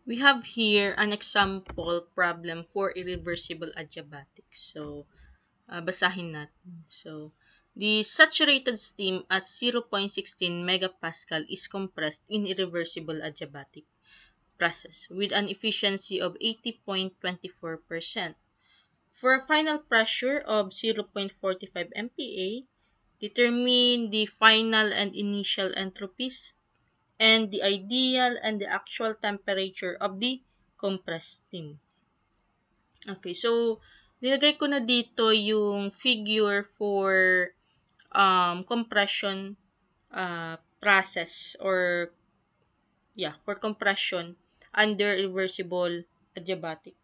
We have here an example problem for irreversible adiabatic. So, basahin natin. So, the saturated steam at 0.16 megapascal is compressed in irreversible adiabatic process with an efficiency of 80.24%. For a final pressure of 0.45 MPa, determine the final and initial entropies and the ideal and the actual temperature of the compressed steam. Okay, so nilagay ko na dito yung figure for compression process or for compression under reversible adiabatic.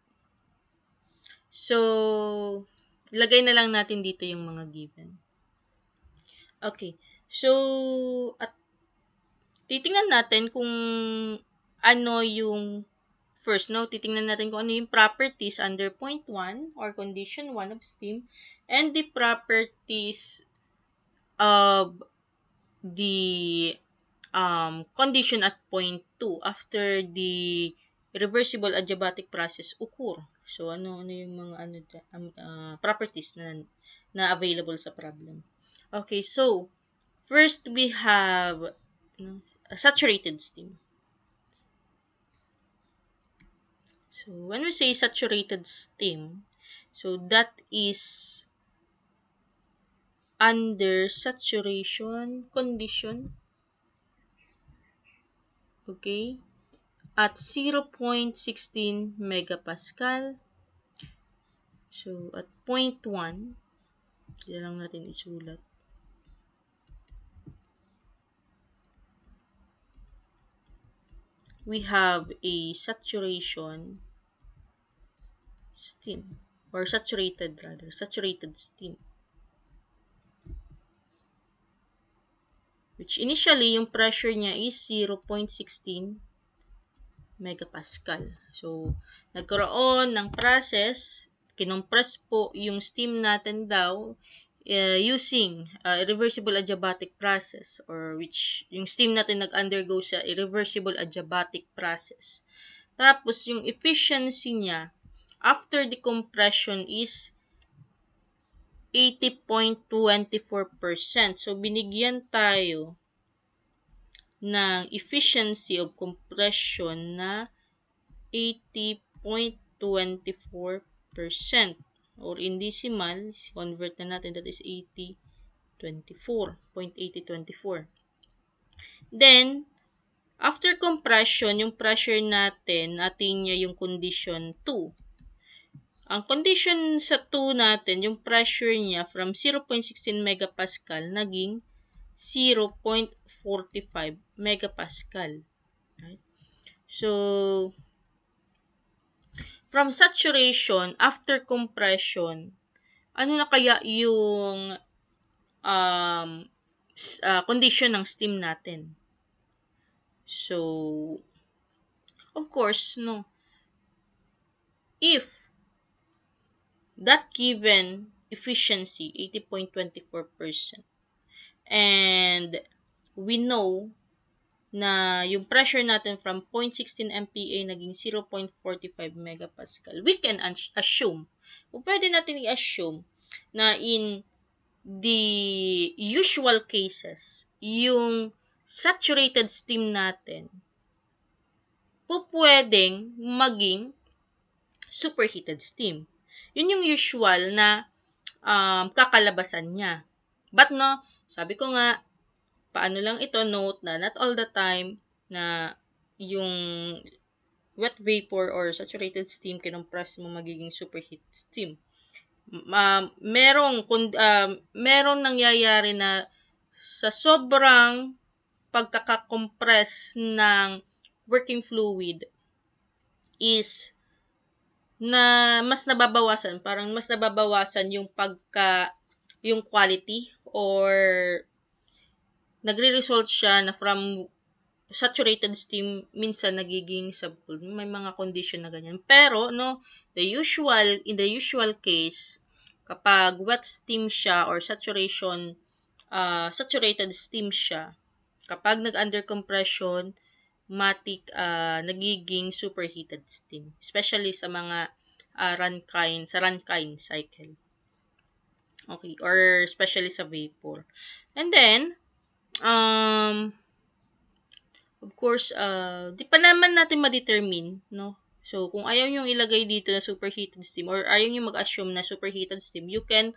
So, ilagay na lang natin dito yung mga given. Okay, so at titingnan natin kung ano yung first, no? Titingnan natin kung ano yung properties under point 1 or condition 1 of steam and the properties of the condition at point 2 after the reversible adiabatic process occur. So, ano yung mga properties na available sa problem. Okay, so, first we have a saturated steam. So, when we say saturated steam, so that is under saturation condition, okay, at 0.16 megapascal. So, at point 1, yan lang natin isulat. We have a saturation steam or saturated steam. Which initially, yung pressure niya is 0.16 megapascal. So, nagkaroon ng process, kinompress po yung steam natin daw using irreversible adiabatic process or which yung steam natin nag-undergo sa irreversible adiabatic process. Tapos, yung efficiency niya after decompression is 80.24%. So, binigyan tayo ng efficiency of compression na 80.24% or in decimal, convert na natin, that is 80.24. Then, after compression, yung pressure natin niya yung condition 2. Ang condition sa 2 natin, yung pressure niya from 0.16 megapascal naging 0.45 megapascal. Right? So, from saturation, after compression, ano na kaya yung condition ng steam natin? So, of course, no. If that given efficiency, 80.24%, and we know na yung pressure natin from 0.16 MPa naging 0.45 megapascal, we can assume, o pwede natin i-assume na in the usual cases, yung saturated steam natin po pwedeng maging superheated steam. Yun yung usual na kakalabasan niya. But no, sabi ko nga, paano lang ito, note na not all the time na yung wet vapor or saturated steam kinompress mo magiging superheat steam. Merong nangyayari na sa sobrang pagkakakompress ng working fluid is na mas nababawasan yung yung quality or nagre-result siya na from saturated steam minsan nagiging subcooled. May mga condition na ganyan. Pero no, in the usual case, kapag wet steam siya or saturated steam siya, kapag nag-under compression, nagiging superheated steam, especially sa mga Rankine cycle. Okay, or especially sa vapor. And then, of course, di pa naman natin ma-determine, no? So, kung ayaw nyo ilagay dito na superheated steam or ayaw nyo mag-assume na superheated steam, you can,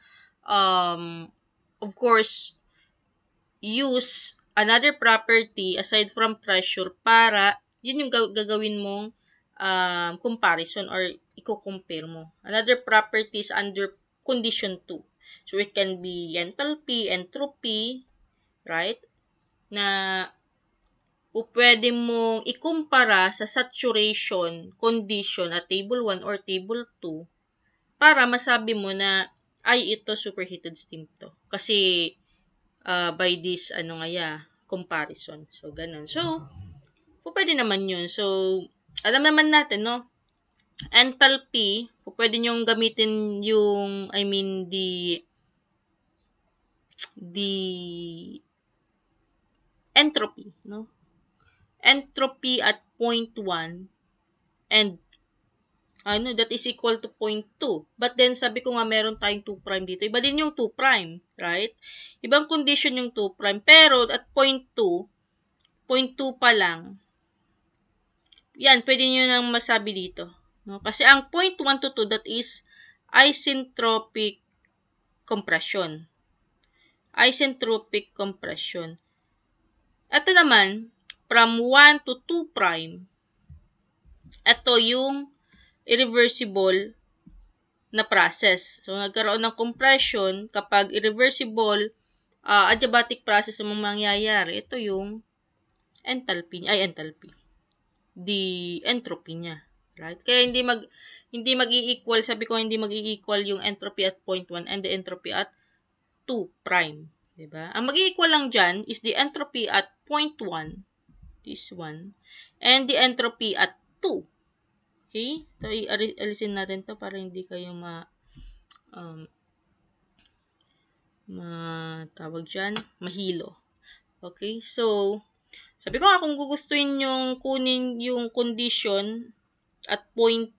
of course, use another property aside from pressure para yun yung gagawin mong comparison or i-compare mo. Another property is under condition 2. So, it can be enthalpy, entropy, right? Na pwede mong ikumpara sa saturation condition at table 1 or table 2 para masabi mo na ay ito superheated steam to. Kasi by this comparison. So ganun. So pwede naman yun. So alam naman natin, no? Enthalpy, pwede nyong gamitin yung the entropy, no? Entropy at 0.1 and that is equal to 0.2. But then, sabi ko nga meron tayong 2 prime dito. Iba din yung 2 prime, right? Ibang condition yung 2 prime. Pero, at 0.2 pa lang, yan, pwede nyo nang masabi dito. No? Kasi ang 0.1 to 2, that is isentropic compression. Isentropic compression. Ito naman, from 1 to 2 prime, ito yung irreversible na process. So, nagkaroon ng compression kapag irreversible adiabatic process ang mangyayari. Ito yung enthalpy. The entropy niya. Right? Kaya hindi mag-i-equal, sabi ko hindi mag-i-equal yung entropy at 0.1 and the entropy at 2 prime. Diba? Ang mag-i-equal lang dyan is the entropy at 0.1, this one, and the entropy at 2. Okay? So, alisin natin to para hindi kayo tawag dyan, mahilo. Okay? So, sabi ko nga, kung gugustuhin yung kunin yung condition at 0.2,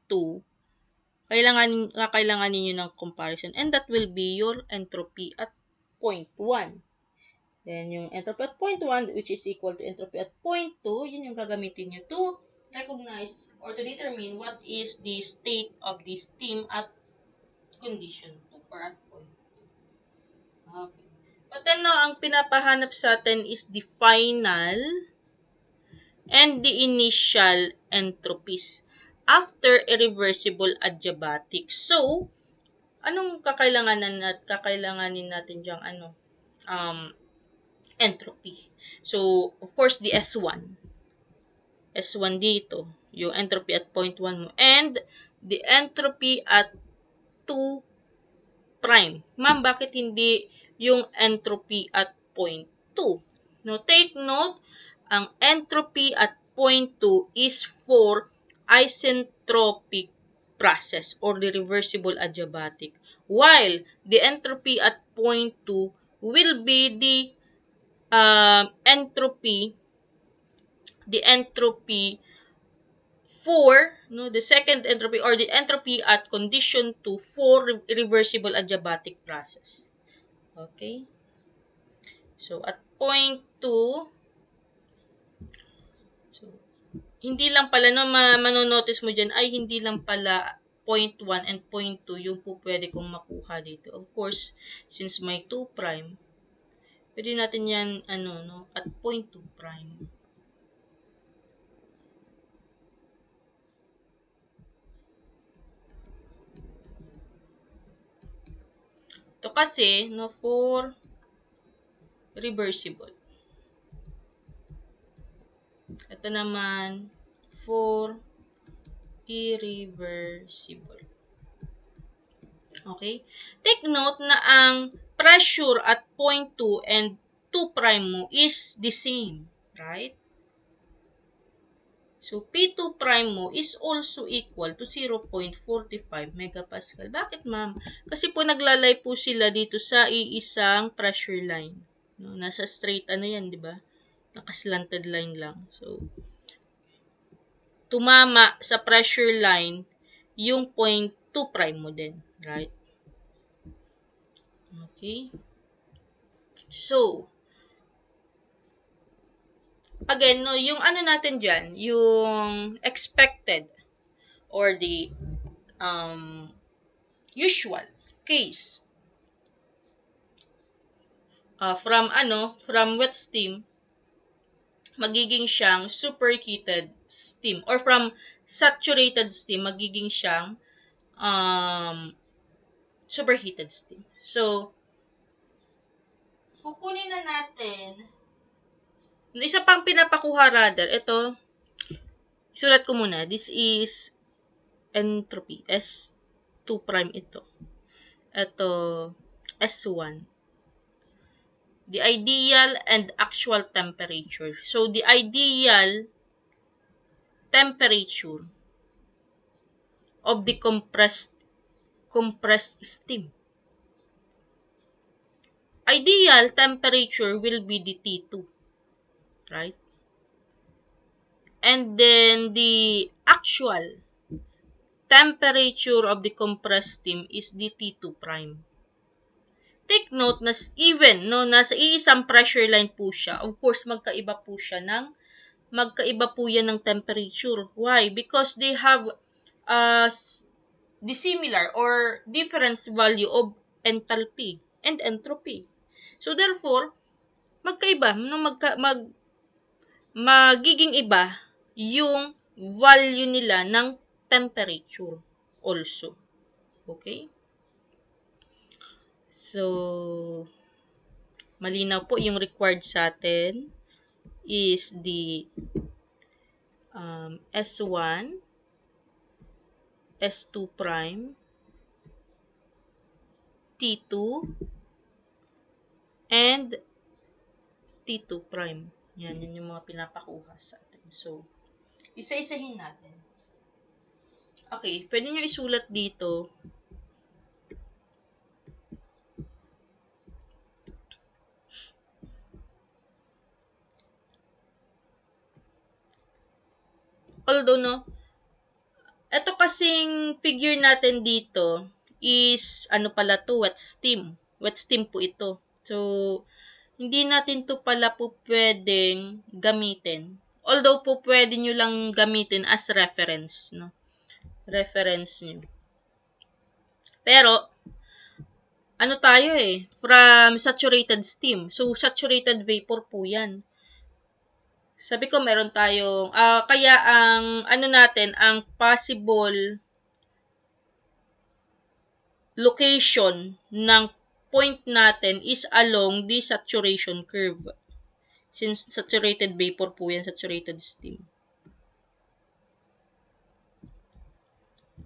kailangan ninyo ng comparison. And that will be your entropy at 0.1. Then, yung entropy at 0.1, which is equal to entropy at 0.2, yun yung gagamitin nyo to recognize or to determine what is the state of the steam at condition 2 or at 0.2. Okay. But then, no, ang pinapahanap sa atin is the final and the initial entropies after irreversible adiabatic. So, anong kakailanganin natin diyang entropy? So, of course, the S1. S1 dito, yung entropy at 0.1 mo. And the entropy at 2 prime. Ma'am, bakit hindi yung entropy at 0.2? No, take note, ang entropy at 0.2 is for isentropic process or the reversible adiabatic. While the entropy at 0.2 will be the entropy for the second entropy or the entropy at condition 2 for reversible adiabatic process. Okay? So, at 0.2, so, hindi lang pala, no, manonotice mo dyan, ay hindi lang pala 0.1 and 0.2 yung po pwede kong makuha dito. Of course, since may 2 prime, pwede natin yan, at 0.2 prime. Ito kasi, for reversible. Ito naman, for irreversible. Okay? Take note na ang pressure at 0.2 and 2 prime mo is the same. Right? So, P2 prime mo is also equal to 0.45 megapascal. Bakit, ma'am? Kasi po naglalay po sila dito sa iisang pressure line. No, nasa straight yan, di ba? Naka-slanted line lang. So, tumama sa pressure line yung point 2 prime mo din, right? Okay? So, again, no, yung ano natin dyan, yung expected or the usual case from wet steam, magiging siyang superheated steam, or from saturated steam, magiging siyang superheated steam. So, kukunin na natin isa pang pinapakuha rather. Ito, isulat ko muna. This is entropy. S2 prime ito. Ito, S1. The ideal and actual temperature. So, the ideal temperature of the compressed steam. Ideal temperature will be the T2, right? And then the actual temperature of the compressed steam is the T2 prime. Take note na even nasa iisang pressure line po siya, of course magkaiba po yan ng temperature. Why? Because they have the similar or difference value of enthalpy and entropy. So therefore, magiging iba yung value nila ng temperature also. Okay? So, malinaw po yung required sa atin is the S1, S2 prime, T2, and T2 prime. Yan yung mga pinapakuha sa atin. So, isa-isahin natin. Okay, pwede nyo isulat dito. Although, ito kasing figure natin dito is, pala to, wet steam. Wet steam po ito. So, hindi natin to pala po pwedeng gamitin. Although po pwede nyo lang gamitin as reference, no? Reference nyo. Pero, tayo from saturated steam. So, saturated vapor po yan. Sabi ko, meron tayong, kaya ang possible location ng point natin is along the saturation curve. Since saturated vapor po yan, saturated steam.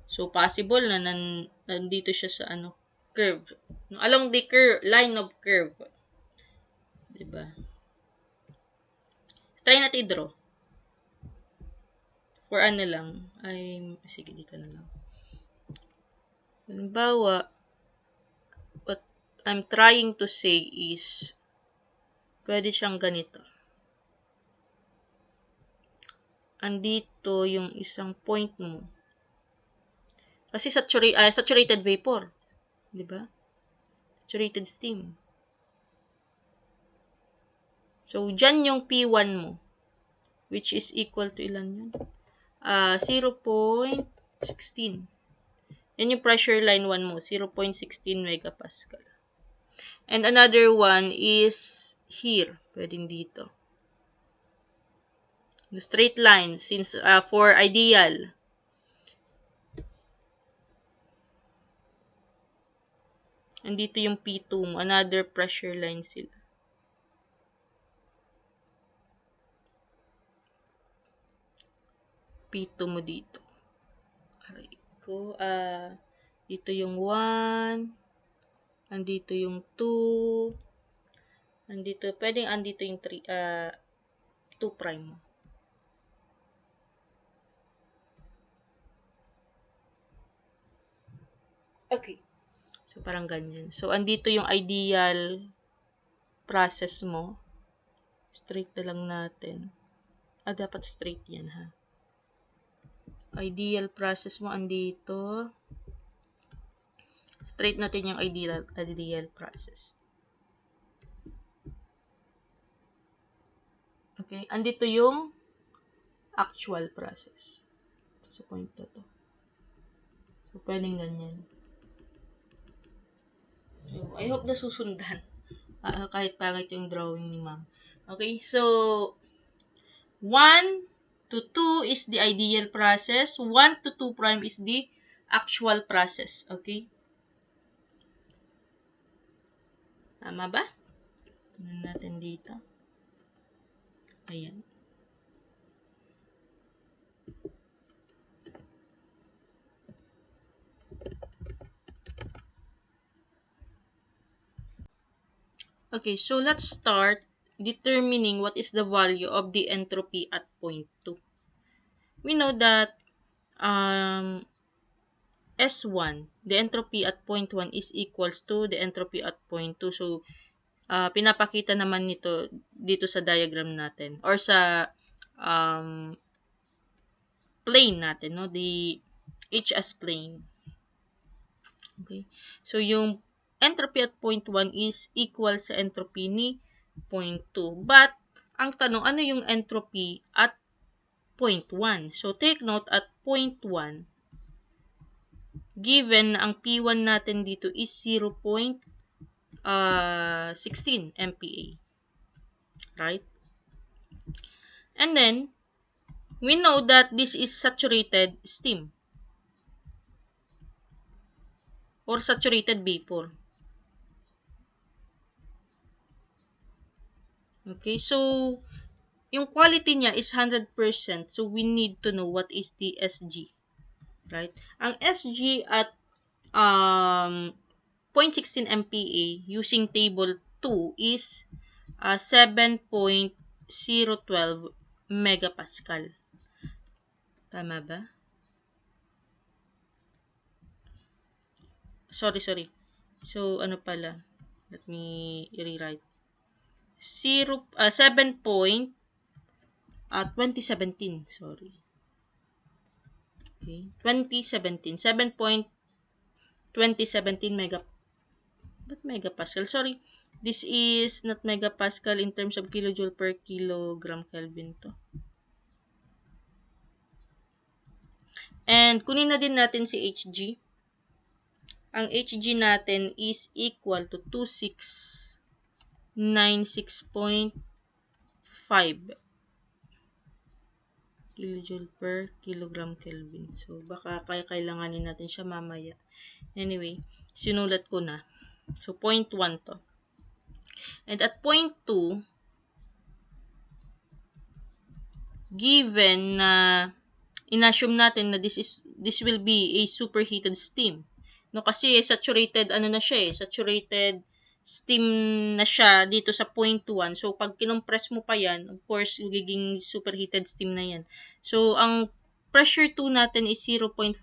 So, possible na nandito siya sa curve. Along the line of curve. Diba? Try natin i-draw. For lang. Sige, dito na lang. Halimbawa, what I'm trying to say is, pwede siyang ganito. Andito yung isang point mo. Kasi saturated vapor. Diba? Saturated steam. So, dyan yung P1 mo. Which is equal to ilan yun? 0.16. Yan yung pressure line 1 mo. 0.16 megapascal. And another one is here. Pwedeng dito. The straight line. Since for ideal. Andito yung P2 mo. Another pressure line sila. P2 mo dito. Aray ko. Dito yung 1. Andito yung 2. Pwedeng andito yung 3. 2 prime mo. Okay. So, parang ganyan. So, andito yung ideal process mo. Straight na lang natin. Dapat straight yan, ha? Ideal process mo andito. Straight natin yung ideal process. Okay, andito yung actual process. Sa point to. So, pwedeng ganyan. So, I hope na susundan. Kahit pangit yung drawing ni ma'am. Okay, so 1 to 2 is the ideal process. 1 to 2 prime is the actual process. Okay? Tama ba? Tingnan natin dito. Ayan. Okay, so let's start determining what is the value of the entropy at point 2. We know that S1, the entropy at point 1 is equals to the entropy at point 2. So, pinapakita naman nito dito sa diagram natin or sa plane natin, no? The HS plane. Okay? So, yung entropy at point 1 is equal sa entropy ni point 2. But, ang tanong, ano yung entropy at point 1? So, take note at point 1, given na ang P1 natin dito is 0.16 MPa. Right? And then, we know that this is saturated steam or saturated vapor. Okay, so yung quality niya is 100%. So, we need to know what is the SG. Right? Ang SG at 0.16 MPa using table 2 is 7.012 megapascal. Tama ba? Sorry. So, ano pala? Let me rewrite. 2017. Sorry. Okay. 2017. 7.2017 megapascal? Sorry. This is not megapascal in terms of kilojoule per kilogram Kelvin to. And kunin na din natin si Hg. Ang Hg natin is equal to 2696.5 kilojoule per kilogram Kelvin. So, baka kailanganin natin siya mamaya. Anyway, sinulat ko na. So, 0.1 to. And at 0.2, given na inassume natin na this will be a superheated steam. No, kasi saturated na siya saturated steam na siya dito sa 0.1. So, pag kinompress mo pa yan, of course, magiging superheated steam na yan. So, ang pressure 2 natin is 0.45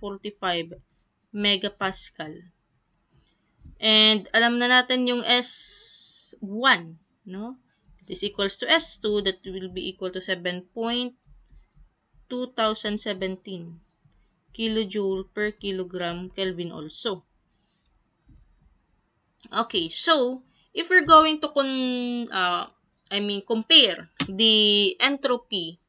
megapascal. And, alam na natin yung S1, no? It is equals to S2, that will be equal to 7.2017 kilojoule per kilogram Kelvin also. Okay, so if we're going to compare the entropy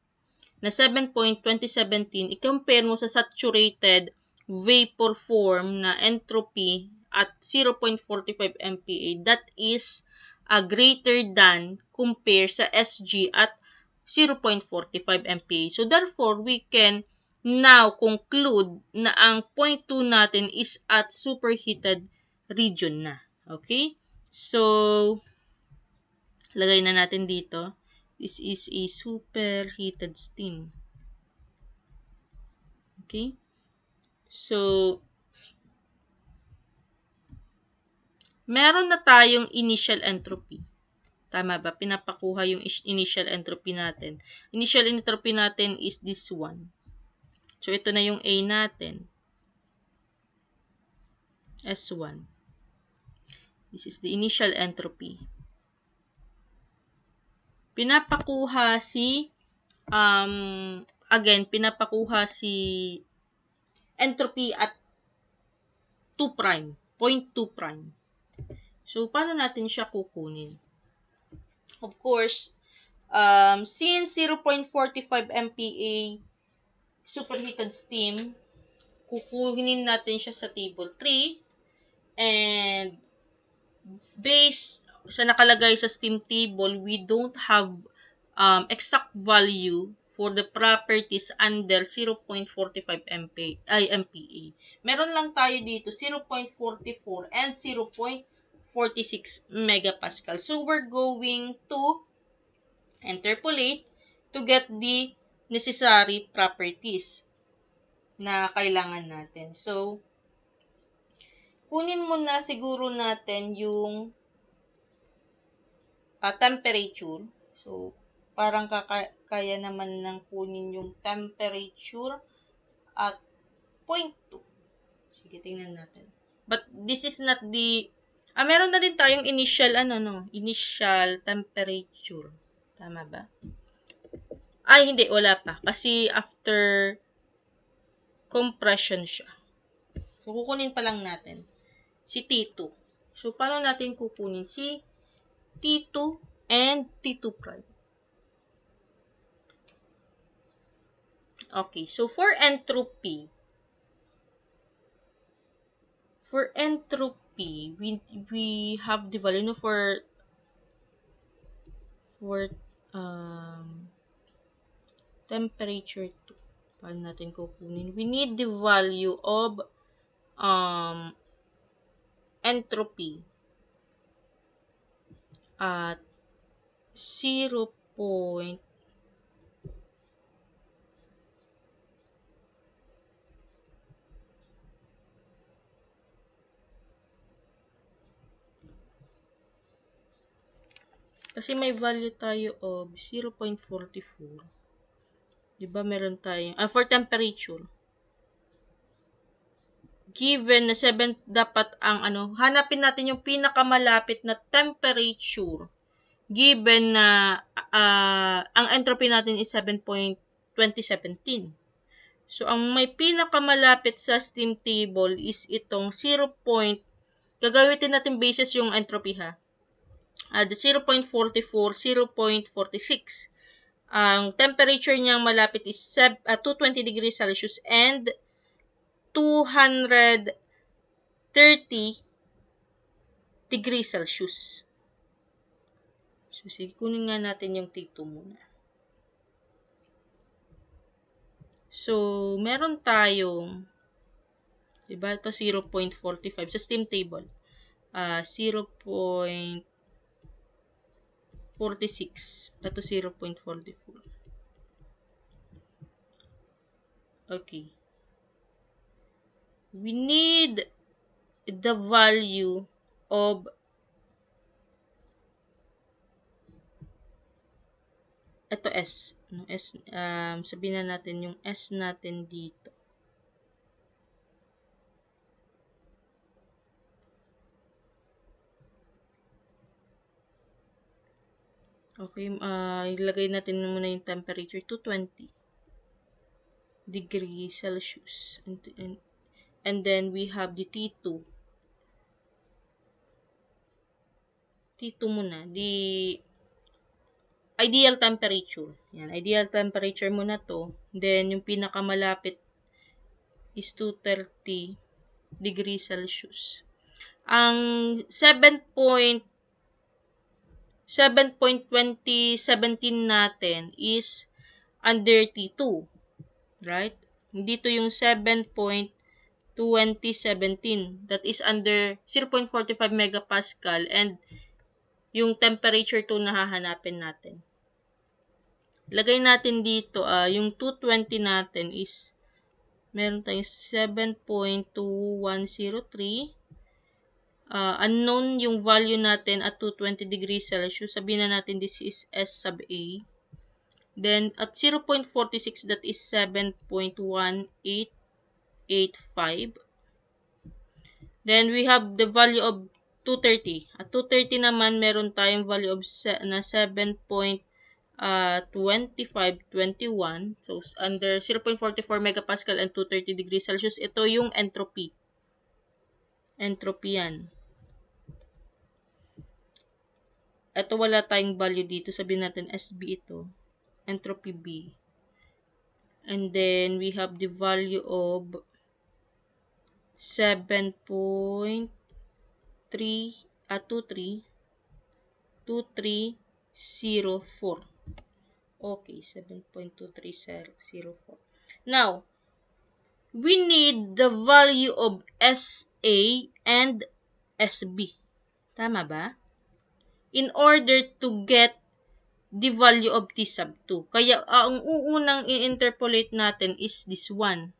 na 7.2017, i-compare mo sa saturated vapor form na entropy at 0.45 MPa, that is greater than compare sa SG at 0.45 MPa. So therefore, we can now conclude na ang 0.2 natin is at superheated region na. Okay? So, lagay na natin dito. This is a superheated steam. Okay? So, meron na tayong initial entropy. Tama ba? Pinapakuha yung initial entropy natin. Initial entropy natin is this one. So, ito na yung A natin. S1. This is the initial entropy. Pinapakuha si entropy at 2 prime, 0.2 prime. So, paano natin siya kukunin? Of course, since 0.45 MPa superheated steam, kukunin natin siya sa table 3 and based sa nakalagay sa steam table, we don't have exact value for the properties under 0.45 MPa. Meron lang tayo dito 0.44 and 0.46 megapascal. So we're going to interpolate to get the necessary properties na kailangan natin. So, kunin muna siguro natin yung temperature. So, parang kaya naman ng kunin yung temperature at 0.2. Sige, tingnan natin. But this is not the meron na din tayong initial initial temperature. Tama ba? Ay, hindi, wala pa. Kasi after compression siya. So, kukunin pa lang natin si T2. So, paano natin kukunin si T2 and T2 prime? Okay, so for entropy, we have the value for temperature 2. Paano natin kukunin? We need the value of entropy at 0. Kasi may value tayo of 0.44. Diba meron tayong, for temperature. Given na 7, dapat ang hanapin natin yung pinakamalapit na temperature. Given na ang entropy natin is 7.2017. So, ang may pinakamalapit sa steam table is itong 0. Gagamitin natin basis yung entropy ha. The 0.44, 0.46. Ang temperature niyang malapit is 220 degrees Celsius and 230 degrees Celsius. So, sige, kunin nga natin yung T2 muna. So, meron tayong, diba, ito 0.45 sa steam table. 0.46. Ito 0.44. Okay. We need the value of ito S. Sabihin na natin yung S natin dito. Okay, ilagay natin muna yung temperature to 20 degrees Celsius. And then we have the T2. T2 muna, the ideal temperature. Yan, ideal temperature muna to. Then, yung pinakamalapit is 230 degrees Celsius. Ang 7.2017 natin is under T2. Right? Dito yung 7.2017. That is under 0.45 megapascal and yung temperature 2 na hahanapin natin. Lagay natin dito, yung 220 natin is, meron tayong 7.2103. Unknown yung value natin at 220 degrees Celsius. Sabihin na natin this is S sub A. Then, at 0.46, that is 7.1885. Then, we have the value of 230. At 230 naman, meron tayong value of na 7.20 2521. So, under 0.44 megapascal and 230 degrees Celsius, ito yung entropy. Entropy yan. Ito wala tayong value dito. Sabihin natin SB ito. Entropy B. And then, we have the value of 2304. Okay, 7.2304. Now, we need the value of SA and SB. Tama ba? In order to get the value of T sub 2. Kaya, ang uunang i-interpolate natin is this one.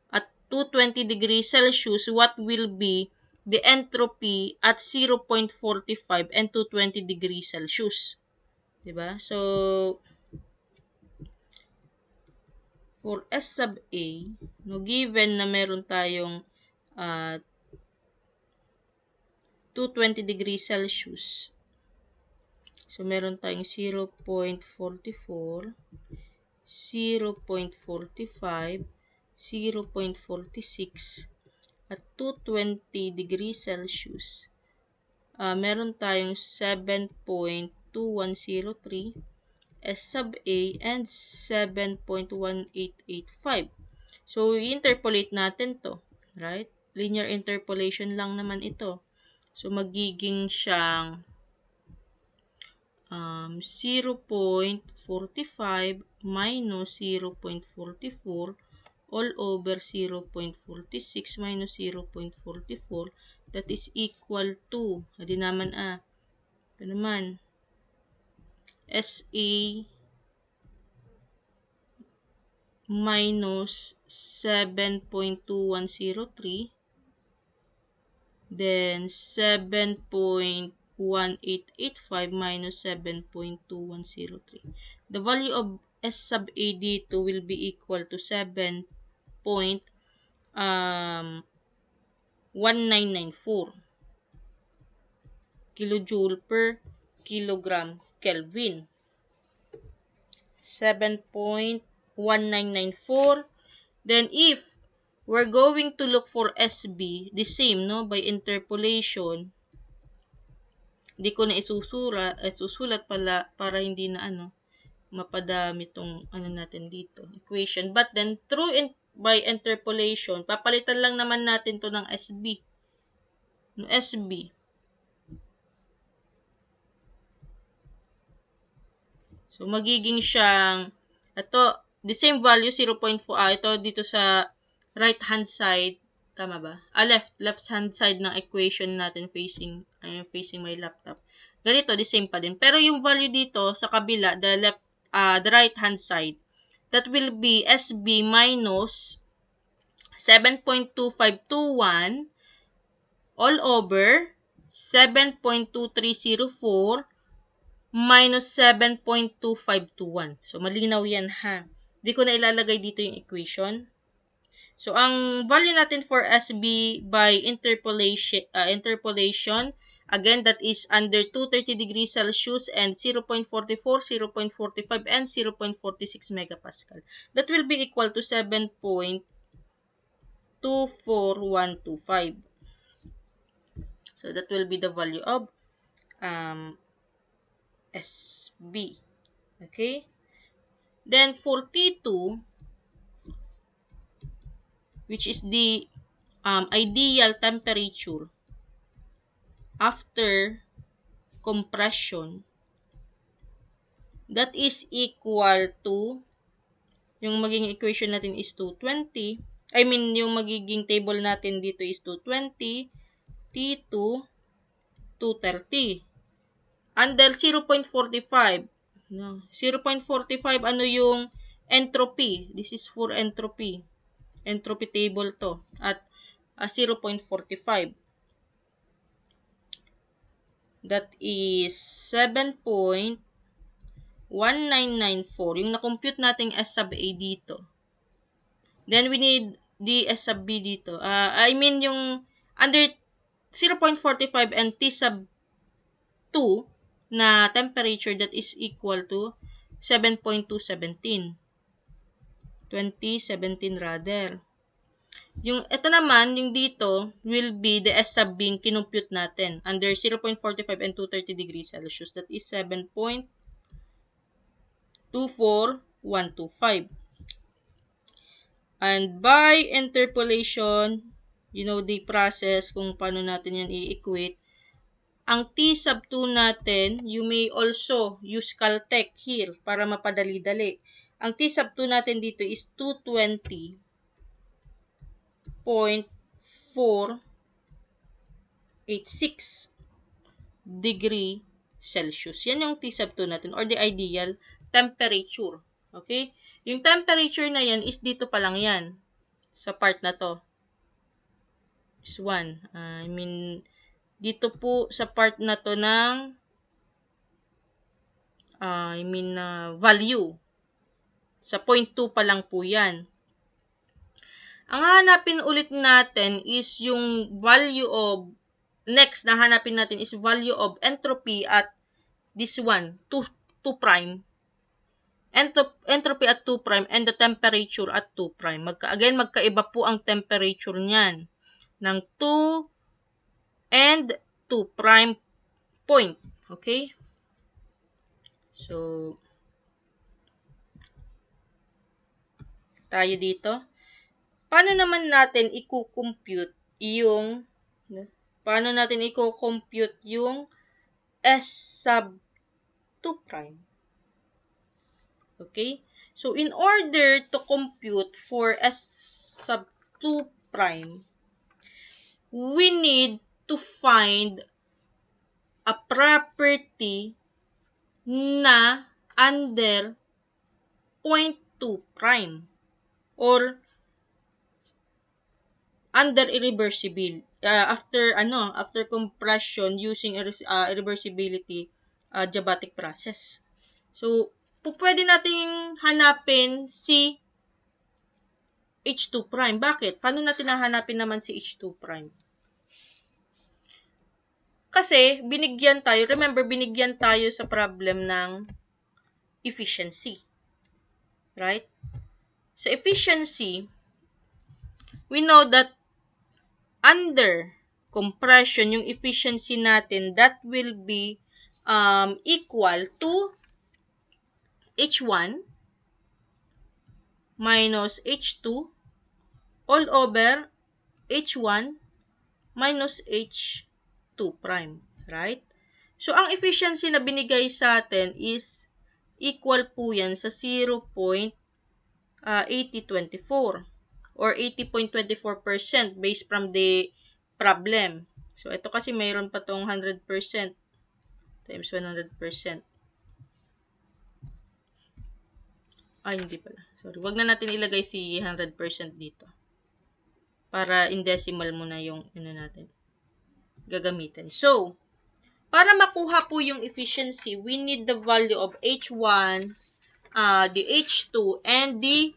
At 220 degrees Celsius, what will be the entropy at 0.45 and 220 degrees Celsius? Diba? So, for S sub A, no, given na meron tayong 220 degrees Celsius, so meron tayong 0.44, 0.45, 0.46, at 220 degrees Celsius, meron tayong 7.2103 S sub A and 7.1885. So, i-interpolate natin to, right? Linear interpolation lang naman ito. So, magiging siyang 0.45 minus 0.44 all over 0.46 minus 0.44, that is equal to, hindi naman ito naman, SA minus 7.2103, then 7.1885 minus 7.2103. The value of S sub A dito will be equal to 7.1994 kilojoule per kilogram Kelvin. 7.1994. Then if we're going to look for SB, the same, no, by interpolation. Hindi ko na isusulat pala para hindi na mapadami tong natin dito, equation. But then by interpolation, papalitan lang naman natin to ng SB. No, SB. So, magiging siyang, ito, the same value, 0.4, ito dito sa right hand side, tama ba? Left hand side ng equation natin facing my laptop. Ganito, the same pa din. Pero yung value dito sa kabila, the right hand side, that will be SB minus 7.2521 all over 7.2304 minus 7.2521. So, malinaw yan ha. Di ko na ilalagay dito yung equation. So, ang value natin for SB by interpolation, again, that is under 230 degrees Celsius and 0.44, 0.45, and 0.46 megapascal. That will be equal to 7.24125. So, that will be the value of SB. Okay? Then, for T2, which is the ideal temperature after compression, that is equal to, yung magiging equation natin is 220, yung magiging table natin dito is 220, T2, 230. Under 0.45, no, 0.45, yung entropy? This is for entropy. Entropy table to. At 0.45. That is 7.1994. Yung na-compute nating S sub A dito. Then, we need the S sub B dito. Yung under 0.45 and T sub 2, na temperature that is equal to 7.217. 2017 rather. Ito naman, yung dito, will be the S sub being kinumpute natin under 0.45 and 230 degrees Celsius. That is 7.24125. And by interpolation, you know the process kung paano natin yan i-equate. Ang T sub 2 natin, you may also use Caltech here para mapadali-dali. Ang T sub 2 natin dito is 220.486 degree Celsius. Yan yung T sub 2 natin or the ideal temperature. Okay? Yung temperature na yan is dito pa lang yan sa part na to. This one. Dito po sa part na to ng value. Sa 0.2 pa lang po yan. Ang hahanapin ulit natin is yung value of, next na hanapin natin is value of entropy at this one, 2 prime. Entropy at 2 prime and the temperature at 2 prime. Again, magkaiba po ang temperature niyan ng 2 and 2 prime point. Okay? So, tayo dito. Paano naman natin i-compute yung S sub 2 prime? Okay? So, in order to compute for S sub 2 prime, we need to find a property na under 0.2 prime or under irreversible after compression using irreversibility diabatic process. So, pwede nating hanapin si H2 prime. Bakit? Paano natin hahanapin naman si H2 prime? Kasi, binigyan tayo sa problem ng efficiency. Right? Sa efficiency, we know that under compression, yung efficiency natin, that will be equal to H1 minus H2 all over H1 minus H2 prime. Right? So, ang efficiency na binigay sa atin is equal po yan sa 0.8024 or 80.24% based from the problem. So, ito kasi mayroon pa tong 100% times 100%. Hindi pala. Sorry. Wag na natin ilagay si 100% dito. Para in decimal muna yung natin gagamitin. So, para makuha po yung efficiency, we need the value of H1, the H2, and the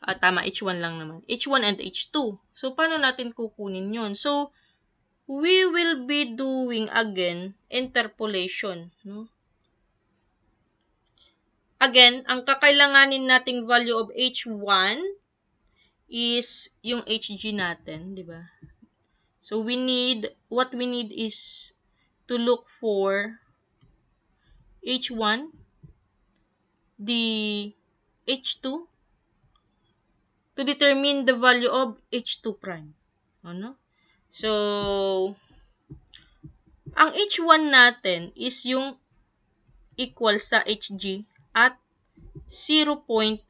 H1 lang naman. H1 and H2. So, paano natin kukunin yun? So, we will be doing again interpolation. No? Again, ang kakailanganin nating value of H1 is yung Hg natin, di ba? So, what we need is to look for H1, the H2, to determine the value of H2 prime. Ano? So, ang H1 natin is yung equal sa Hg at 0.16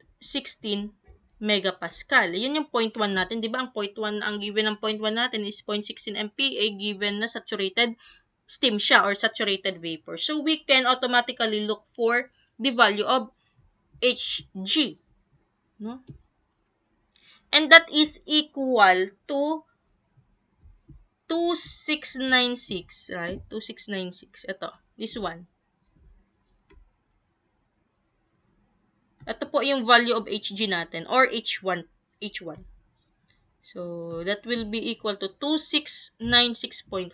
megapascal. Yun yung 0.1 natin. Di ba? Ang 0.1, ang given ng 0.1 natin is 0.16 MPa given na saturated steam siya or saturated vapor. So, we can automatically look for the value of Hg. No? And that is equal to 2696, right? 2696. Ito, this one. Ito po yung value of Hg natin or H1. So, that will be equal to 2696.5.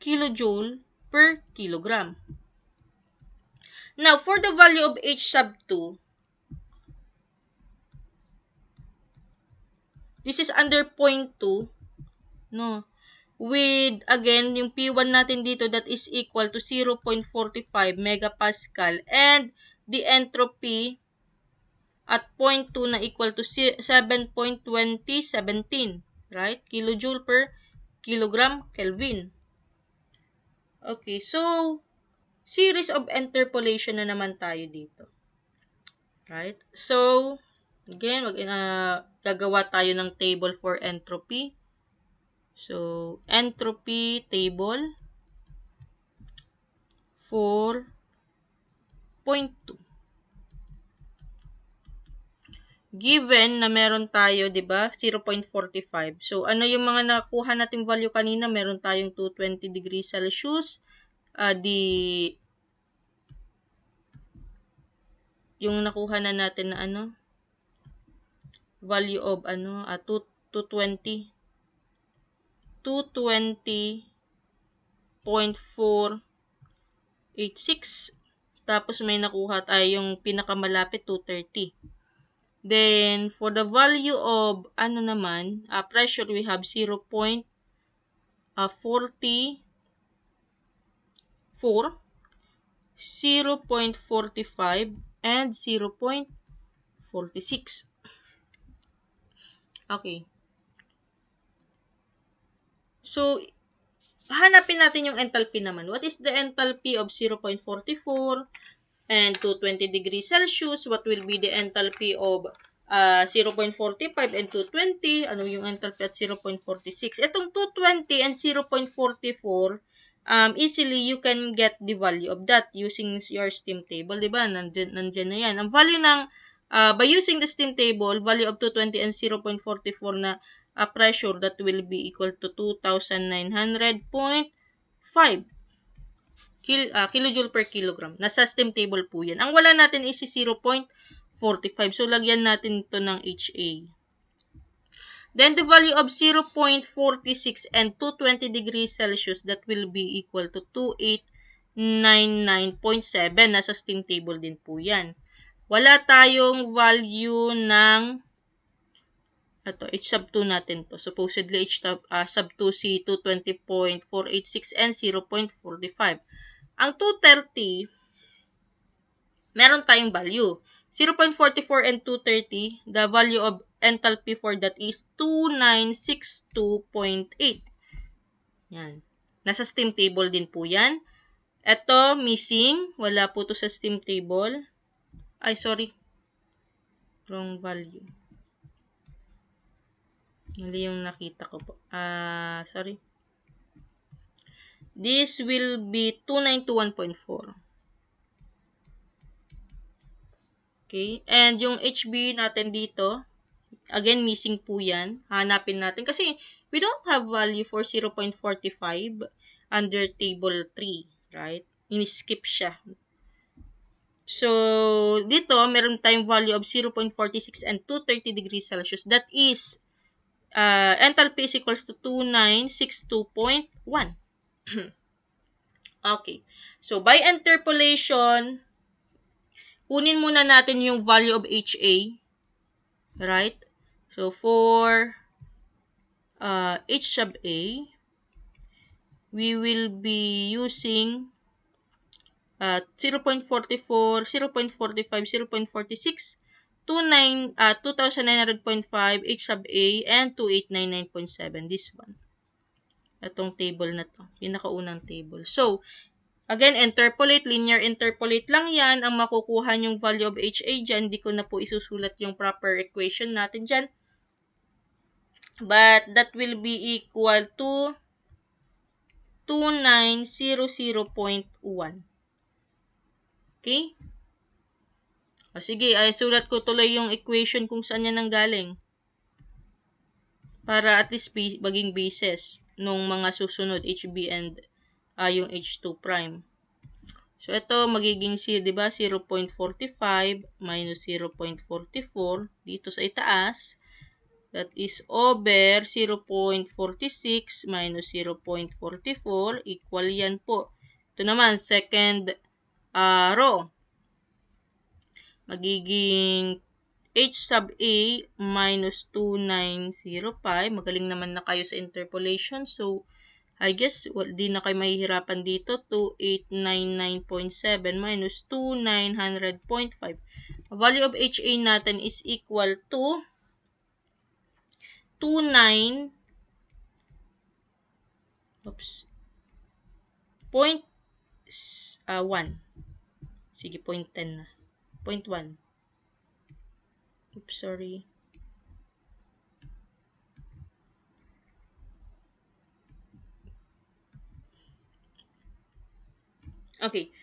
kilojoule per kilogram. Now, for the value of H sub 2, this is under 0.2, no? With, again, yung P1 natin dito, that is equal to 0.45 megapascal, and the entropy at 0.2 na equal to 7.2017, right? Kilojoule per kilogram Kelvin. Okay, so, series of interpolation na naman tayo dito. Right? So, again, gagawa tayo ng table for entropy. So, entropy table for 0.2. Given na meron tayo, 'di ba, 0.45. So, ano yung mga nakuha nating value kanina? Meron tayong 220 degrees Celsius. Yung nakuha na natin na value of 220 220.486. Tapos may nakuha tayong pinakamalapit 230. Then, for the value of, pressure, we have 0.44, 0.45, and 0.46. Okay. So, hanapin natin yung enthalpy naman. What is the enthalpy of 0.44 and 220 degrees Celsius? What will be the enthalpy of 0.45 and 220? Ano yung enthalpy at 0.46? Itong 220 and 0.44, easily you can get the value of that using your steam table, di ba? Nandyan na yan. Ang value ng, by using the steam table, value of 220 and 0.44 na pressure, that will be equal to 2,900.5 kilojoule per kilogram. Nasa steam table po yan. Ang wala natin is 0.45. So, lagyan natin ito ng HA. Then, the value of 0.46 and 220 degrees Celsius, that will be equal to 2899.7. Nasa steam table din po yan. Wala tayong value ng H sub 2 natin to. Supposedly, H sub 2 si 220.486 and 0.45. Ang 230, meron tayong value. 0.44 and 230, the value of enthalpy for that is 2962.8. Yan. Nasa steam table din po yan. Ito, missing. Wala po to sa steam table. Ay, sorry. Wrong value. Mali yung nakita ko po. Sorry. This will be 2921.4. Okay? And yung HB natin dito, again, missing po yan. Hanapin natin. Kasi, we don't have value for 0.45 under table 3. Right? Ini-skip siya. So, dito, meron tayong value of 0.46 and 230 degrees Celsius. That is, enthalpy is equals to 2962.1. Okay. So, by interpolation, kunin muna natin yung value of HA. Right? So, for H sub A, we will be using 0.44, 0.45, 0.46, 2,900.5, H sub A, and 2899.7. This one. Itong table na to. Pinakaunang table. So, again, interpolate, linear interpolate lang yan. Ang makukuha yung value of HA dyan. Hindi ko na po isusulat yung proper equation natin dyan. But, that will be equal to 2900.1. Okay? O, sige, sulat ko tuloy yung equation kung saan yan nanggaling. Para at least maging basis nung mga susunod, HB and yung H2 prime. So, ito magiging, di ba, 0.45 minus 0.44 dito sa itaas. That is over 0.46 minus 0.44 equal yan po. Ito naman, second row. Magiging h sub a minus 2905. Magaling naman na kayo sa interpolation. So, I guess, di na kayo mahihirapan dito. 2899.7 minus 2900.5. Value of HA natin is equal to 29 point 1. Sige, 0.10 na. 0.1. Oops, sorry. Okay.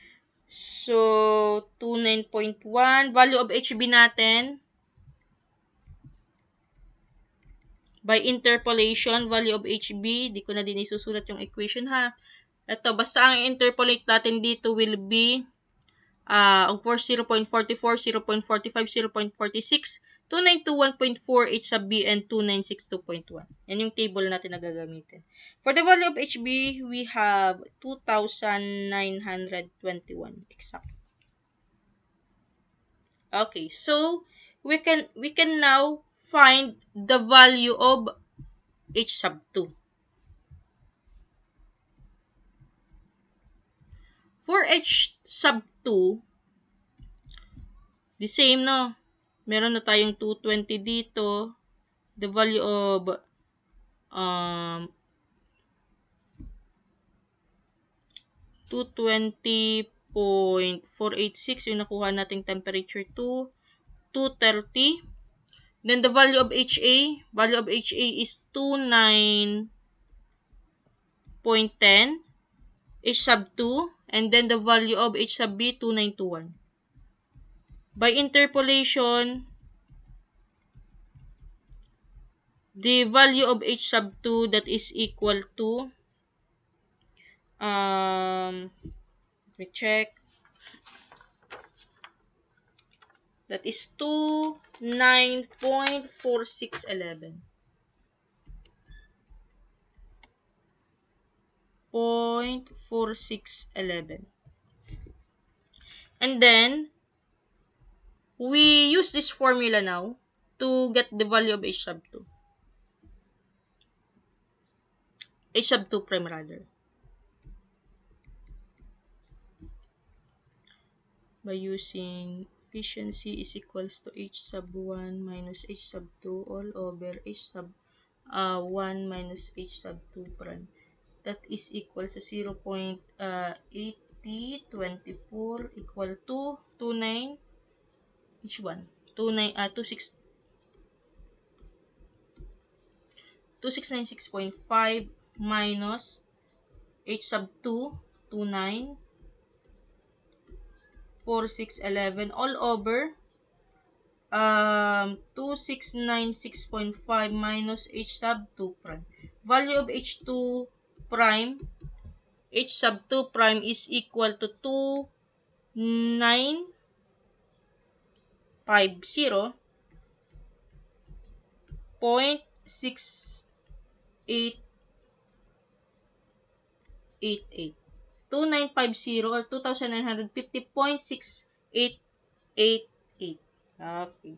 So, 29.1. Value of HB natin. By interpolation, value of HB. Di ko na din isusulat yung equation ha. Ito, basta ang interpolate natin dito will be of course, 0.44, 0.45, 0.46, 2921.4 H sub B, and 2962.1. Yan yung table natin na gagamitin. For the value of HB, we have 2,921 exact. Okay, so we can now find the value of H sub 2. For H sub 2, the same, no? Meron na tayong 220 dito. The value of 220.486 yung nakuha nating temperature to 230. Then the value of HA is 29.10 H sub 2, and then the value of H sub B 2921. By interpolation, the value of H sub 2 that is equal to let me check. That is 29.4611. 0.4611. And then, we use this formula now to get the value of H sub 2. H sub 2 prime rather. By using efficiency is equals to H sub 1 minus H sub 2 all over H sub 1 minus H sub 2 prime. That is equal to 0.8024 equal to 29 H1 2696.5 minus H sub 2 29.4611 all over 2696.5 minus H sub 2 prime. Value of H2 prime, H sub 2 prime is equal to 2950.6888. 2950 or 2,950.6888. Okay.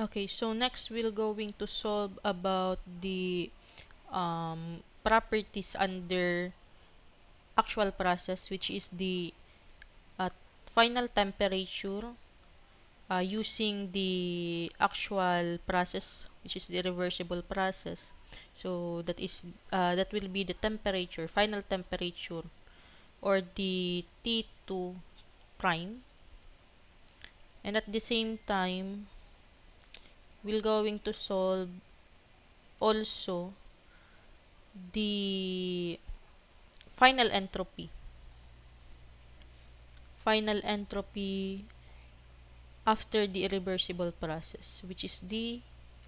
Okay, so next we're going to solve about the properties under actual process, which is the final temperature using the actual process, which is the reversible process. So that will be the temperature, final temperature, or the T2 prime. And at the same time, we're going to solve also the final entropy after the irreversible process, which is the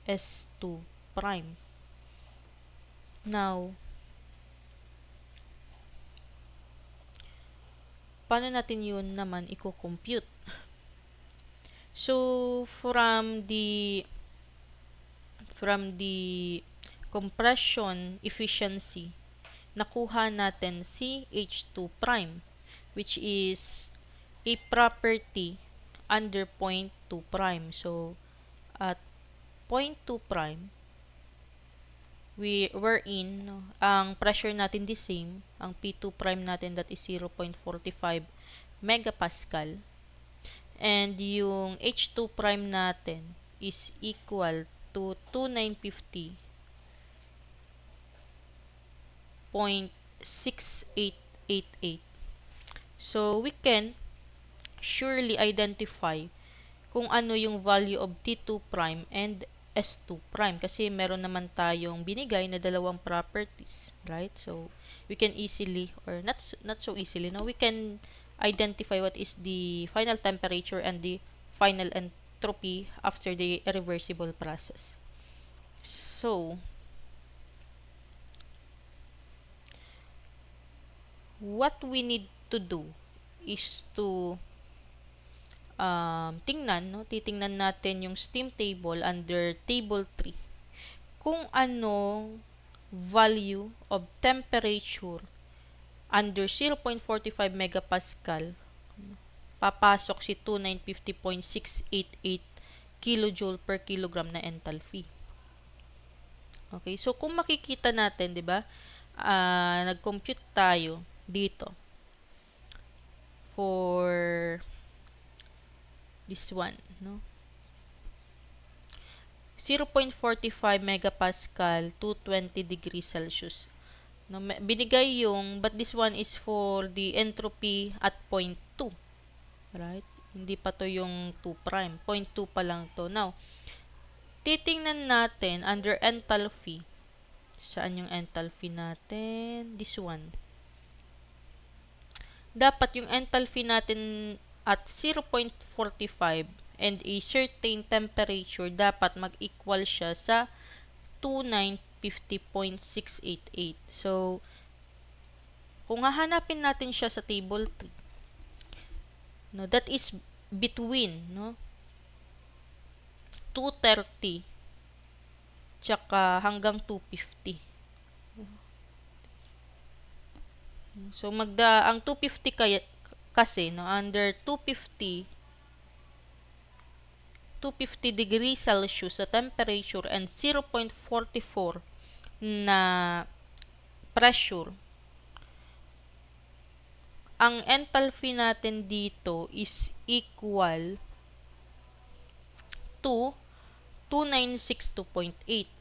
S2 prime. Now, paano natin yun naman i-compute? So, from the compression efficiency, nakuha natin si H2 prime, which is a property under point 2 prime. So, at point 2 prime, we're in, no, ang pressure natin the same, ang P2 prime natin that is 0.45 megapascal, and yung H2 prime natin is equal to 2950.6888. So, we can surely identify kung ano yung value of T2 prime and S2 prime. Kasi meron naman tayong binigay na dalawang properties, right? So, we can easily, or not so easily, no? We can identify what is the final temperature and the final entropy after the irreversible process. So, what we need to do is to titingnan natin yung steam table under table 3. Kung anong value of temperature under 0.45 megapascal, papasok si 2950.688 kilojoule per kilogram na enthalpy. Okay, so kung makikita natin, 'di ba? Nag-compute tayo dito for this one, no? 0.45 megapascal, 220 degrees Celsius. No, binigay yung, but this one is for the entropy at point 2. Right? Hindi pa to yung 2 prime. Point 2 pa lang to. Now, titingnan natin under enthalpy. Saan yung enthalpy natin? This one. Dapat yung enthalpy natin at 0.45 and a certain temperature, dapat mag-equal siya sa 2950.688. So, kung hahanapin natin siya sa table 3, no, that is between, no, 230 tsaka hanggang 250. So, ang 250 kasi, no, under 250 degrees Celsius sa temperature and 0.44 na pressure, ang enthalpy natin dito is equal to 2962.8.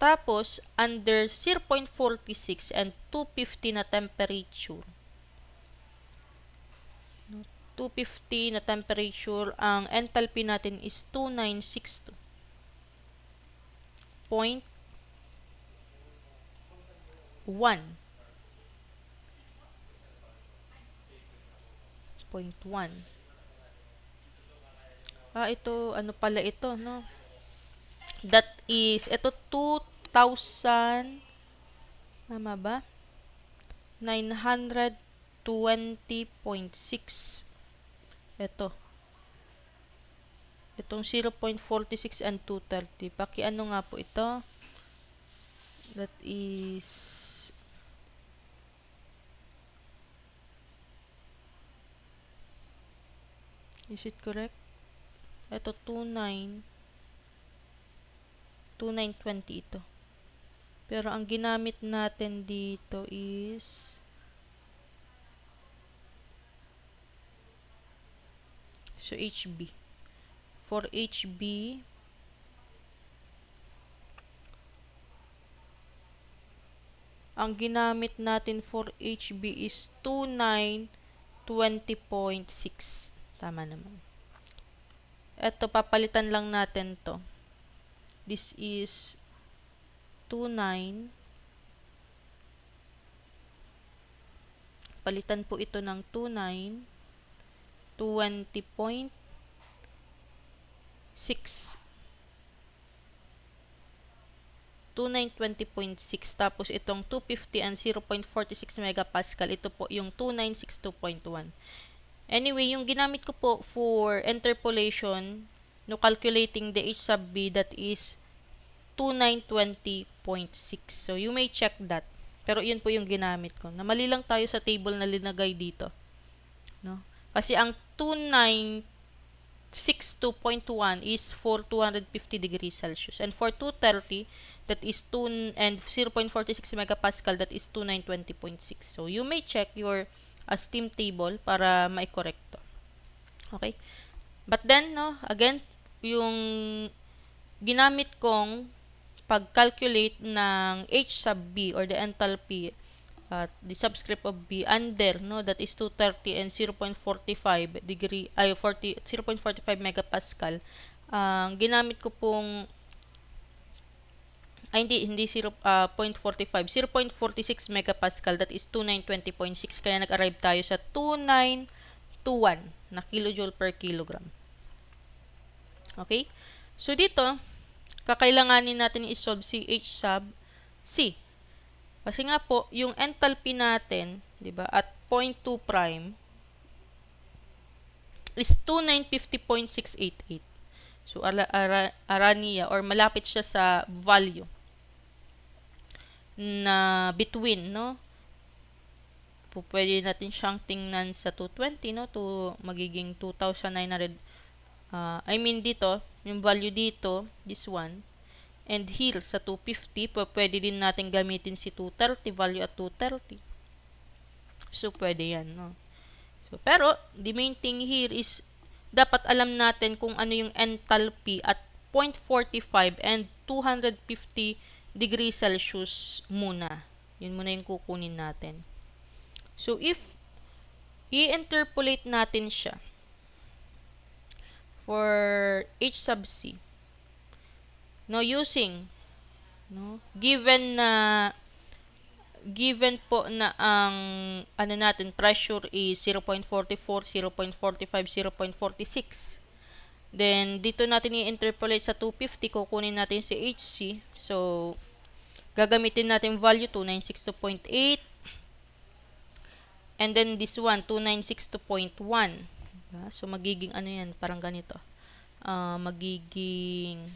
Tapos, under 0.46 and 250 na temperature, 250 na temperature, ang enthalpy natin is 2962.1. Ito, ano pala ito, no? That is, ito 2,000, tama ba? 920.6. Itong 0.46 and 230. Paki-ano nga po ito? That is it correct? Ito 2920 ito. Pero ang ginamit natin dito is so HB. For HB, ang ginamit natin for HB is 2920.6. Tama naman. Ito, papalitan lang natin to. This is 29. Palitan po ito ng 2920.6. 2920.6. Tapos itong 250 and 0.46 megapascal, ito po yung 2962.1. Anyway, yung ginamit ko po for interpolation, no, calculating the H sub B, that is 2920.6. So, you may check that. Pero yun po yung ginamit ko. Namali lang tayo sa table na linagay dito. No? Kasi ang 2962.1 is for 250 degrees Celsius. And for 230, that is 2 and 0.46 megapascal, that is 2920.6. So, you may check your steam table para ma-correct to. Okay? But then, no, again, yung ginamit kong pag-calculate ng H sub B or the enthalpy at the subscript of B under, no, that is 230 and 0.45 degree, 0.45 megapascal. Ginamit ko pong hindi 0.45, 0.46 megapascal, that is 2920.6, kaya nag-arrive tayo sa 2921 na kilojoule per kilogram. Okay? So dito, kakailanganin natin i-solve si H sub C. Kasi nga po, yung enthalpy natin, 'di ba, at 0.2 prime is 2950.688. So arania or malapit siya sa value na between, no? Pwede natin siyang tingnan sa 220, no, to magiging 2,900. Dito, yung value dito, this one, and here sa 250, pwede din natin gamitin si 230, value at 230. So, pwede yan, no? So, pero, the main thing here is, dapat alam natin kung ano yung enthalpy at 0.45 and 250 degrees Celsius muna. Yun muna yung kukunin natin. So, if i-interpolate natin siya for H sub C, no, using, no, given po na ang ano natin, pressure is 0.44, 0.45, 0.46. Then dito natin i-interpolate sa 250, kukunin natin si HC. So gagamitin natin value 2962.8, and then this one 2962.1. So magiging ano yan, parang ganito. Magiging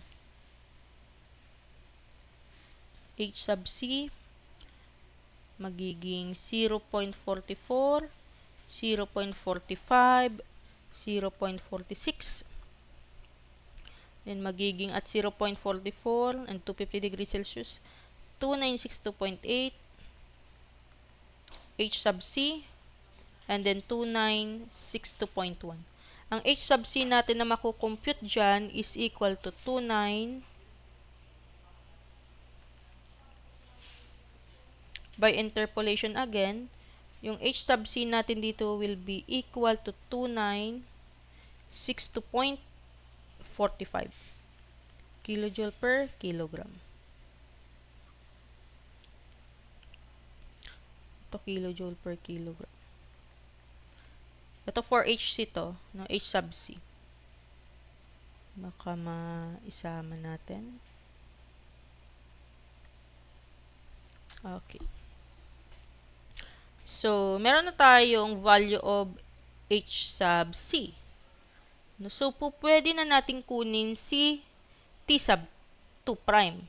H sub C magiging 0.44, 0.45, 0.46. Then magiging at 0.44 and 250 degrees Celsius, 2962.8 H sub C, and then 2962.1. Ang H sub C natin na makukompute dyan is equal to 29 by interpolation again. Yung H sub C natin dito will be equal to 2962.45 kilojoule per kilogram. Ito kilojoule per kilogram. Ito for HC to, no, H sub C. Baka maisama natin. Okay. So, meron na tayong value of H sub C. No, so, pwede na natin kunin si T sub 2 prime.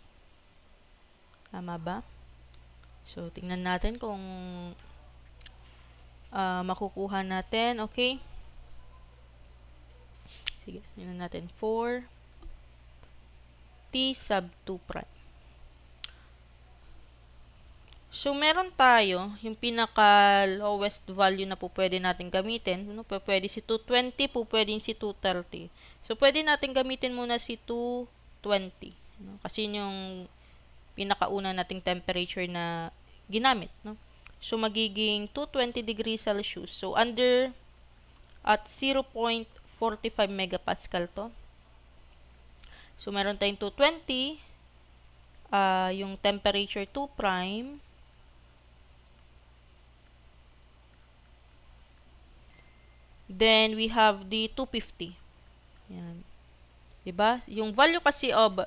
Tama ba? So, tingnan natin kung makukuha natin. Okay? Sige, tingnan natin. 4 T sub 2 prime. So, meron tayo yung pinaka-lowest value na po pwede natin gamitin. No? Pwede si 220, po pwede si 230. So, pwede natin gamitin muna si 220. No? Kasi yung pinakauna nating temperature na ginamit. No? So, magiging 220 degrees Celsius. So, under at 0.45 megapascal to. So, meron tayong 220. Yung temperature 2 prime. Then, we have the 250. Yan. Diba? Yung value kasi of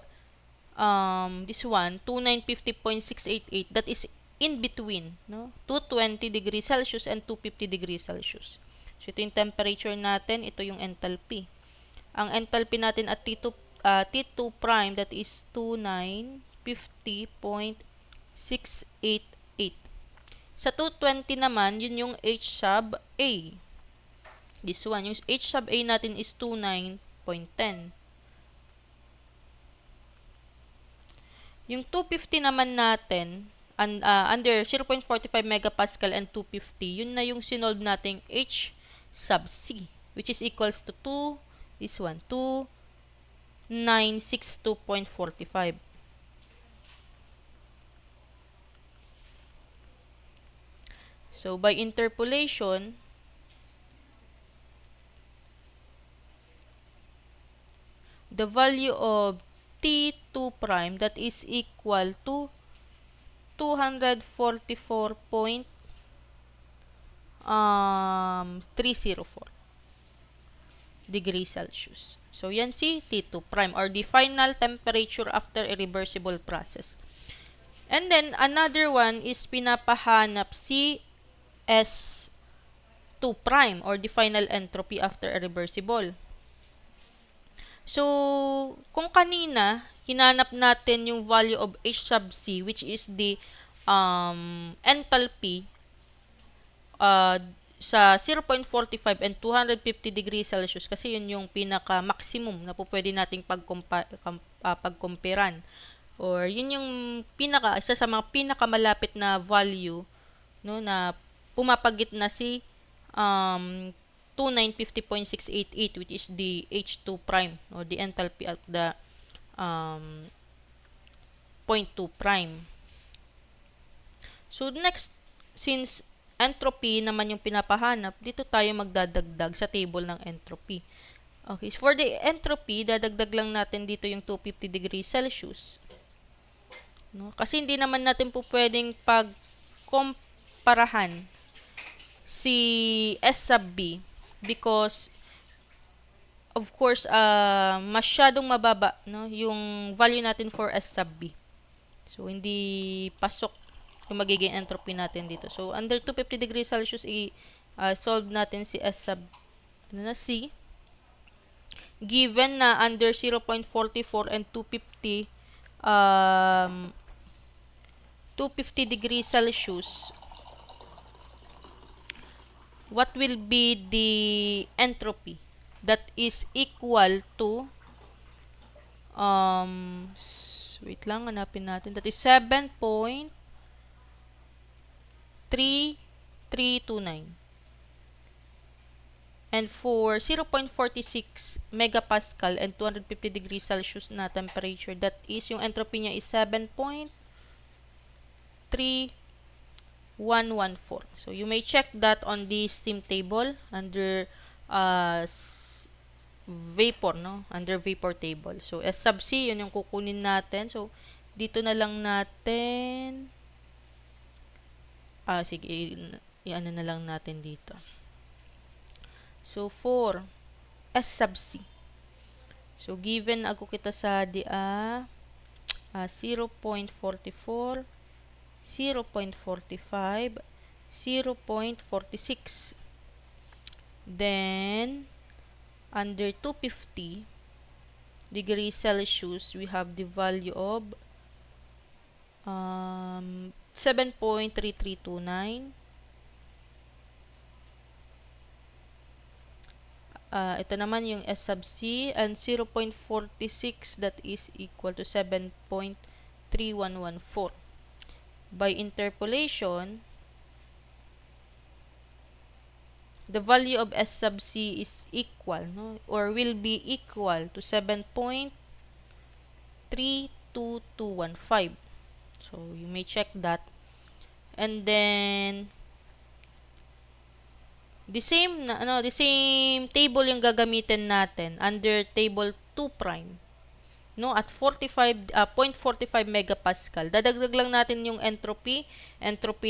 this one, 2950.688, that is in between, no? 220 degrees Celsius and 250 degrees Celsius. So, ito yung temperature natin, ito yung enthalpy. Ang enthalpy natin at T2 prime, that is 2950.688. Sa 220 naman, yun yung H sub A. This one, yung H sub A natin is 29.10. Yung 250 naman natin, under 0.45 megapascal and 250, yun na yung sinolve nating H sub C, which is equals to 2962.45. So, by interpolation, the value of T2 prime, that is equal to 244.304 degrees Celsius. So, yan si T2 prime, or the final temperature after a reversible process. And then, another one is pinapahanap si S2 prime, or the final entropy after a reversible. So, kung kanina, hinanap natin yung value of H sub C, which is the enthalpy sa 0.45 and 250 degrees Celsius, kasi yun yung pinaka-maximum na po pwede nating pagkomperan. Or yun yung isa sa mga pinakamalapit na value, no, na pumapagit na si 2950.688, which is the H2 prime, or the enthalpy at the 0.2 prime. So, next, since entropy naman yung pinapahanap, dito tayo magdadagdag sa table ng entropy. Okay, so for the entropy, dadagdag lang natin dito yung 250 degrees Celsius. No? Kasi hindi naman natin po pwedeng pagkumparahan si S sub B, because of course, masyadong mababa, no, yung value natin for S sub B. So, hindi pasok yung magiging entropy natin dito. So, under 250 degrees Celsius, solve natin si S sub C. Given na under 0.44 and 250 degrees Celsius, what will be the entropy? That is equal to wait lang, hanapin natin. That is 7.3329. And for 0.46 megapascal and 250 degrees Celsius na temperature, that is, yung entropy niya is 7.3114. So, you may check that on the steam table under vapor, no? Under vapor table. So, S sub C, yun yung kukunin natin. So, dito na lang natin, sige, i-ano na lang natin dito. So, for S sub C. So, given ako kita sa 0.44, 0.45, 0.46. Then, under 250 degrees Celsius, we have the value of 7.3329. Ito naman yung S sub C, and 0.46, that is equal to 7.3114. By interpolation, the value of S sub C is equal, no, or will be equal to 7.32215. So, you may check that. And then, the same table yung gagamitin natin under table 2 prime, no, at 0.45 megapascal. Dadagdag lang natin yung entropy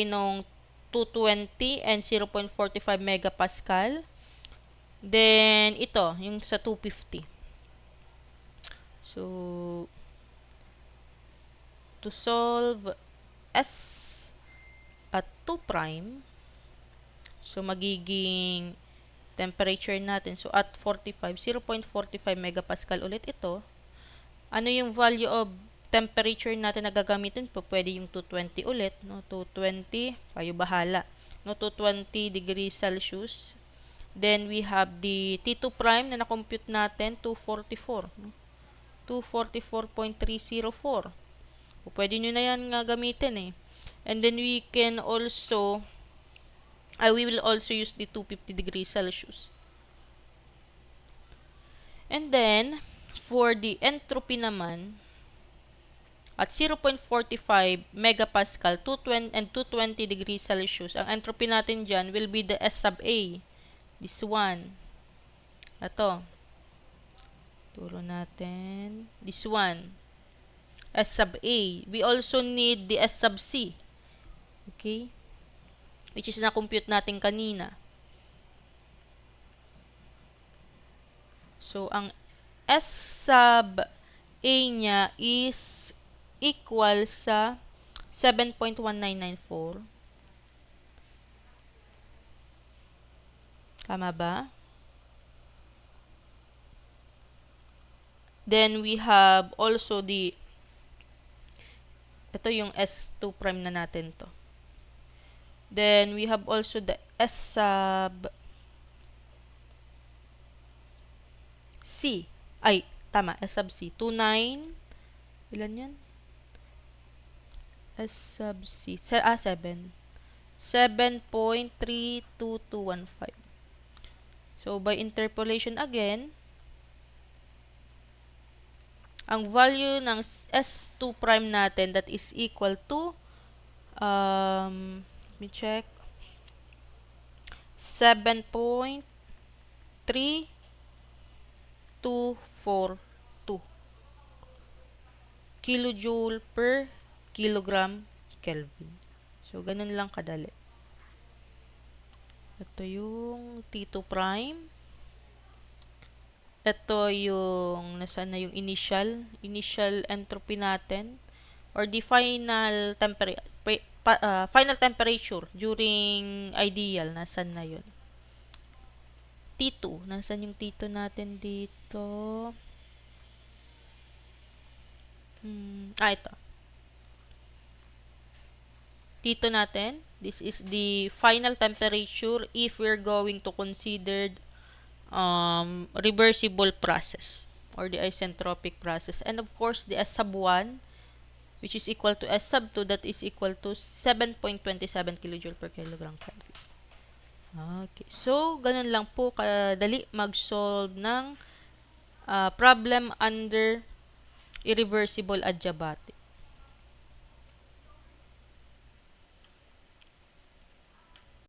nung 220 and 0.45 megapascal. Then, ito, yung sa 250. So, to solve S at 2 prime, so magiging temperature natin, so at 45, 0.45 megapascal ulit ito. Ano yung value of temperature natin na gagamitin po? Pwede yung 220 ulit, no? 220, kayo bahala. No, 220 degrees Celsius. Then, we have the T2 prime na na-compute natin, 244. No? 244.304. O, pwede nyo na yan nga gamitin eh. And then, we can also, we will also use the 250 degrees Celsius. And then, for the entropy naman, at 0.45 megapascal 220 and 220 degrees Celsius, ang entropy natin dyan will be the S sub A. This one. Ito. Turo natin. This one. S sub A. We also need the S sub C. Okay? Which is na-compute natin kanina. So, ang S sub A niya is equal sa 7.1994. Tama ba? Then, we have also the, ito yung S2 prime na natin to. Then, we have also the S sub C. Ay, tama, S sub C. 29, ilan yan? S sub C. 7. 7.32215. So, by interpolation again, ang value ng S2 prime natin that is equal to, let me check, 7.3242 kilojoule per kilogram Kelvin. So, ganun lang kadali. Ito yung T2 prime. Ito yung, nasaan na yung initial entropy natin, or the final temperature during ideal, nasaan na yun? T2, nasaan yung T2 natin dito? Ito. T2 natin, this is the final temperature if we're going to consider reversible process or the isentropic process. And of course, the S sub 1, which is equal to S sub 2, that is equal to 7.27 kilojoule per kilogram Kelvin. Okay. So, ganun lang po kadali mag-solve ng problem under irreversible adiabatic.